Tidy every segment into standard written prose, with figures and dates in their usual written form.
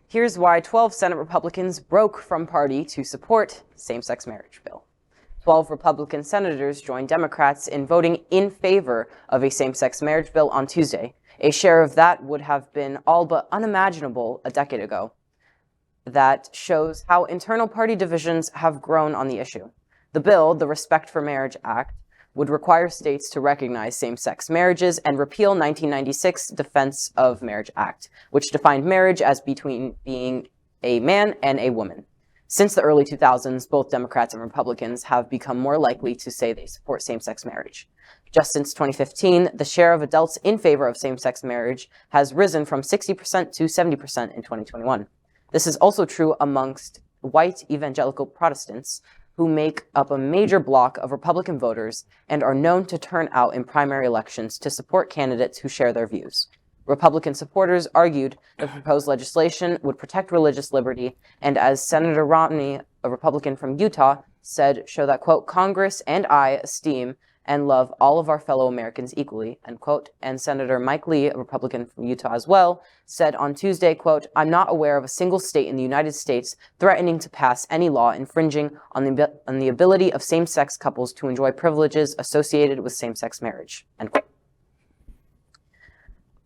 Here's why 12 Senate Republicans broke from party to support same-sex marriage bill. 12 Republican senators joined Democrats in voting in favor of a same-sex marriage bill on Tuesday. A share of that would have been all but unimaginable a decade ago. That shows how internal party divisions have grown on the issue. The bill, the Respect for Marriage Act, would require states to recognize same-sex marriages and repeal 1996 Defense of Marriage Act, which defined marriage as between being a man and a woman. Since the early 2000s, both Democrats and Republicans have become more likely to say they support same-sex marriage. Just since 2015, the share of adults in favor of same-sex marriage has risen from 60% to 70% in 2021. This is also true amongst white evangelical Protestants, who make up a major block of Republican voters and are known to turn out in primary elections to support candidates who share their views. Republican supporters argued the proposed legislation would protect religious liberty, and as Senator Romney, a Republican from Utah, said, show that, quote, Congress and I esteem and love all of our fellow Americans equally, end quote. And Senator Mike Lee, a Republican from Utah as well, said on Tuesday, quote, I'm not aware of a single state in the United States threatening to pass any law infringing on the ability of same-sex couples to enjoy privileges associated with same-sex marriage, end quote.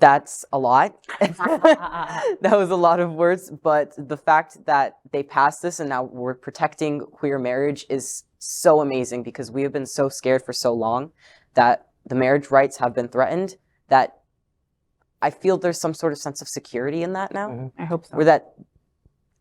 That's a lot. That was a lot of words, but the fact that they passed this and now we're protecting queer marriage is so amazing, because we have been so scared for so long that the marriage rights have been threatened, that I feel there's some sort of sense of security in that now. Mm-hmm. I hope so. Where that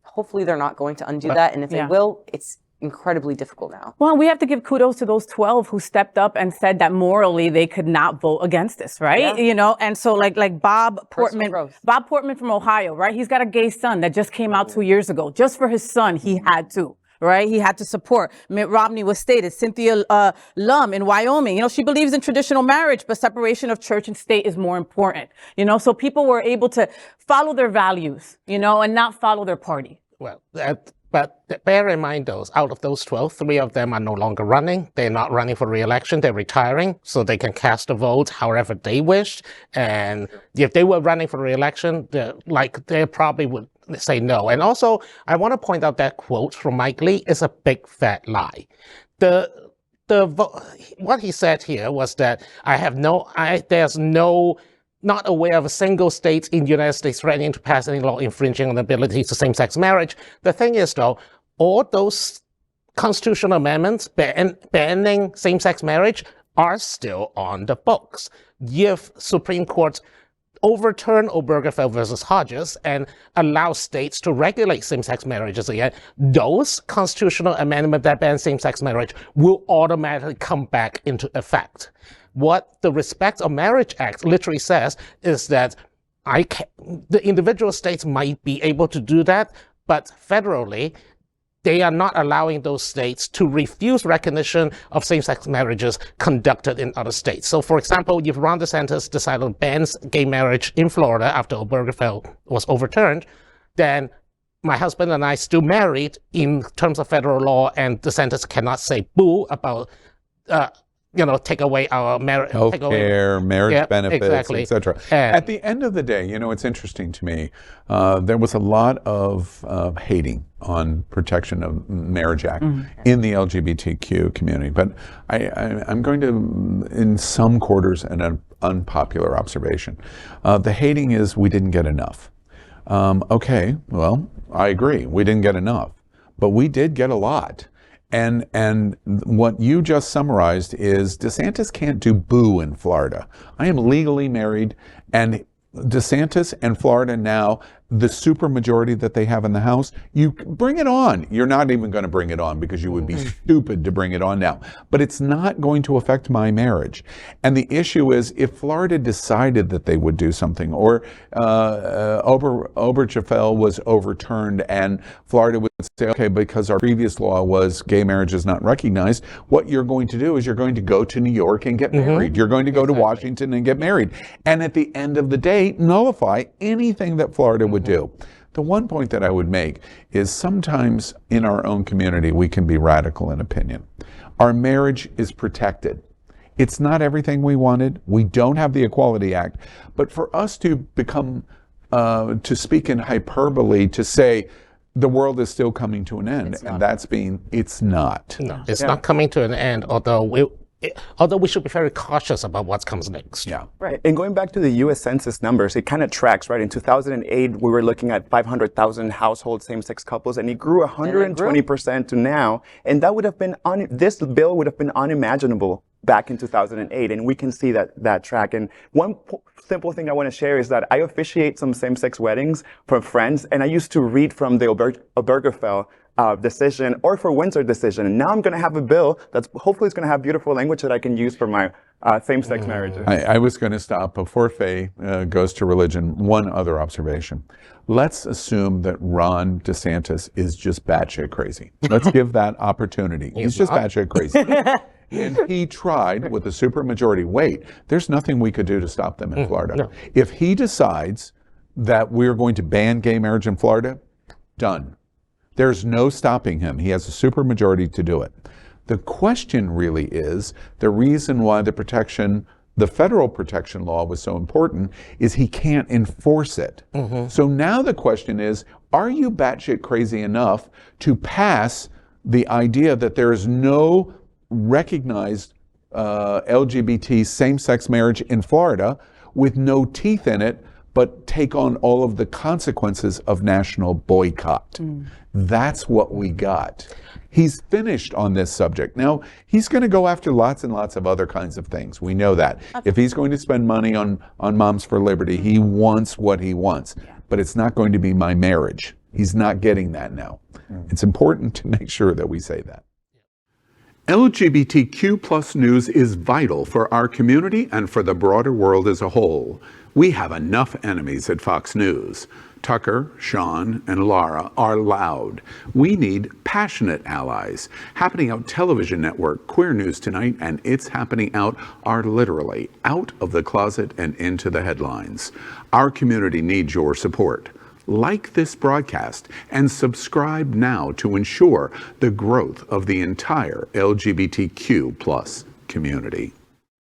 hopefully they're not going to undo that, and if they will, it's incredibly difficult now. Well, we have to give kudos to those 12 who stepped up and said that morally they could not vote against this, right? Yeah. You know, and so like Bob Portman from Ohio, right? He's got a gay son that just came out 2 years ago. Just for his son, he had to. Right? He had to support. Mitt Romney was stated. Cynthia Lum in Wyoming, you know, she believes in traditional marriage, but separation of church and state is more important. You know, so people were able to follow their values, you know, and not follow their party. Well, but bear in mind, those out of those 12, 3 of them are no longer running. They're not running for re-election. They're retiring, so they can cast a vote however they wish. And if they were running for re-election, they probably would say no. And also, I want to point out that quote from Mike Lee is a big fat lie. What he said here was that not aware of a single state in the United States threatening to pass any law infringing on the ability to same-sex marriage. The thing is, though, all those constitutional amendments banning same-sex marriage are still on the books. If Supreme Court overturn Obergefell versus Hodges and allow states to regulate same-sex marriages again, those constitutional amendments that ban same-sex marriage will automatically come back into effect. What the Respect of Marriage Act literally says is that the individual states might be able to do that, but federally, they are not allowing those states to refuse recognition of same-sex marriages conducted in other states. So, for example, if Ron DeSantis decided to ban gay marriage in Florida after Obergefell was overturned, then my husband and I still married in terms of federal law, and DeSantis cannot say boo about take away our marriage. Healthcare, marriage benefits, exactly. etc. At the end of the day, you know, it's interesting to me, there was a lot of hating on protection of Marriage Act in the LGBTQ community. But I'm going to, in some quarters, an unpopular observation. The hating is we didn't get enough. Okay, well, I agree. We didn't get enough. But we did get a lot. And what you just summarized is DeSantis can't do boo in Florida. I am legally married, and DeSantis and Florida now, the supermajority that they have in the House, you bring it on. You're not even going to bring it on because you would be stupid to bring it on now. But it's not going to affect my marriage. And the issue is, if Florida decided that they would do something, or Obergefell was overturned and Florida would say, okay, because our previous law was gay marriage is not recognized, what you're going to do is you're going to go to New York and get married. You're going to go to Washington and get married. And at the end of the day, nullify anything that Florida would do. The one point that I would make is sometimes in our own community, we can be radical in opinion. Our marriage is protected. It's not everything we wanted. We don't have the Equality Act. But for us to become to speak in hyperbole to say the world is still coming to an end, and it's not. No, it's not coming to an end, although we should be very cautious about what comes next. Yeah. Right. And going back to the U.S. Census numbers, it kind of tracks, right? In 2008, we were looking at 500,000 household same-sex couples, and it grew 120% to now. And that would have been, this bill would have been unimaginable back in 2008. And we can see that track. And one simple thing I want to share is that I officiate some same-sex weddings for friends, and I used to read from the Obergefell decision or for Windsor decision. And now I'm going to have a bill that's hopefully is going to have beautiful language that I can use for my same-sex marriages. I was going to stop before Fay goes to religion. One other observation. Let's assume that Ron DeSantis is just batshit crazy. Let's give that opportunity. He's just batshit crazy. And he tried with a supermajority. Wait, there's nothing we could do to stop them in Florida. No. If he decides that we're going to ban gay marriage in Florida, done. There's no stopping him. He has a supermajority to do it. The question really is, the reason why the federal protection law was so important is he can't enforce it. So now the question is, are you batshit crazy enough to pass the idea that there is no recognized LGBT same-sex marriage in Florida with no teeth in it, but take on all of the consequences of national boycott? That's what we got. He's finished on this subject. Now, he's going to go after lots and lots of other kinds of things. We know that. If he's going to spend money on Moms for Liberty, he wants what he wants. But it's not going to be my marriage. He's not getting that now. It's important to make sure that we say that. LGBTQ plus news is vital for our community and for the broader world as a whole. We have enough enemies at Fox News. Tucker, Sean, and Lara are loud. We need passionate allies. Happening Out Television Network, Queer News Tonight, and It's Happening Out are literally out of the closet and into the headlines. Our community needs your support. Like this broadcast and subscribe now to ensure the growth of the entire LGBTQ plus community.